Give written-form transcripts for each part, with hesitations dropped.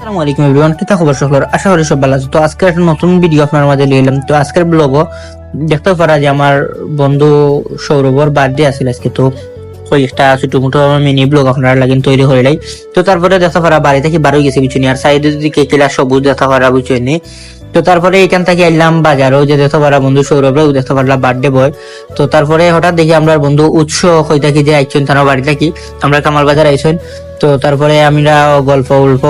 আসসালামু আলাইকুম এভরিওয়ান, কি খবর সকলের? আশা করি সব ভালো আছে। তো আজকে একটা নতুন ভিডিও আপনার মাঝে নিয়ে এলাম। তো আজকের ব্লগও দেখতে পারা যে আমার বন্ধু সৌরভর বার্থডে আছিল আজকে। তো ওই একটা ছোট মোটো মিনি ব্লগ আপনারা লাগেন তৈরি হয়ে লাই। তো তারপরে দেখা পারা বাড়ি থেকে বারো গেছে বুঝুনি, আর সাইডে যদি কেকেলা সবুজ দেখা পারা বুঝুনি। তো তারপরে এখান থেকে এলাম বাজারও যে দেখতে পারা বন্ধু সৌরভরাও দেখতে পারলাম বার্থডে বয়। তো তারপরে হঠাৎ দেখি আমরা বন্ধু উৎস হয়ে থাকি যে আইসন তারা বাড়ি থাকি, আমরা কামাল বাজার আইসন। তো তারপরে আমরা গল্প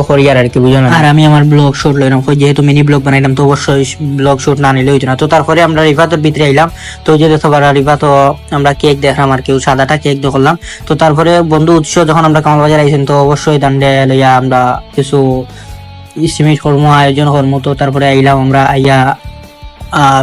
করি আর কি বুঝো না। আর আমি আমার ব্লগ শুট লইলাম, যেহেতু মিনি ব্লগ বানাইলাম তো অবশ্যই ব্লগ শুট না নিলে হইতো না। তো তারপরে আমরা রিফাতের ভিতরে আইলাম। তো যে দেখো বারা রিফা তো আমরা কেক দেখলাম আর কেউ সাদাটা কেক দেখলাম। তো তারপরে বন্ধু উৎস যখন আমরা কামাল বাজার আইসেন তো অবশ্যই দান্ডে লইয়া আমরা কিছু ইস্টিমেট কর্ম আয়োজন কর্ম। তো তারপরে আইলাম আমরা আইয়া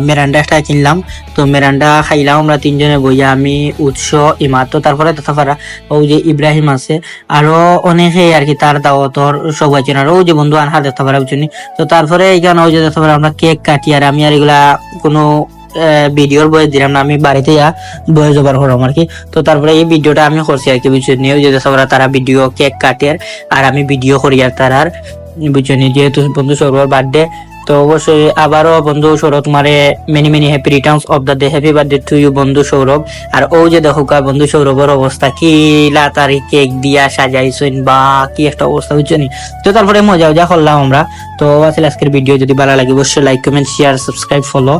মেরান্ডা একটা কিনলাম। তো মেরান্ডা খাইলাম আমরা তিনজনে বইয়া, আমি উৎস ইমাদ। তো তারপরে দেখা পারা ওই যে ইব্রাহিম আছে, আরো অনেকে আর কি তার দাওয়াতর সব আছেন, আর ওই যে বন্ধু আনহা দেখতে পারা বুঝছেন। তো তারপরে এইখানে ওই যে দেখতে পারা আমরা কেক কাটি, আর আমি আর এগুলা কোনো ভিডিওর বয়স দিলাম না, আমি বাড়িতে বয়স ওভার করলাম আর কি। তো তারপরে এই ভিডিওটা আমি করছি আর কি বুঝছেন। ওই যে দেখতে পারা তারা ভিডিও কেক কাটে আর আমি ভিডিও করি আর তার বুঝছেন, যেহেতু বন্ধু সৌরভের বার্থডে। তো অবশ্যই আবারও বন্ধু সৌরভ তোমারে many many happy returns of the day, happy birthday to you বন্ধু সৌরভ। আর ও যে দেখো বন্ধু সৌরভের অবস্থা কি তারি কেক দিয়া সাজাইছেন, বা কি একটা অবস্থা বুঝছেন। তো তারপরে মজা করলাম আমরা। তো আসলে আজকের ভিডিও যদি ভালো লাগে অবশ্যই like comment share subscribe follow.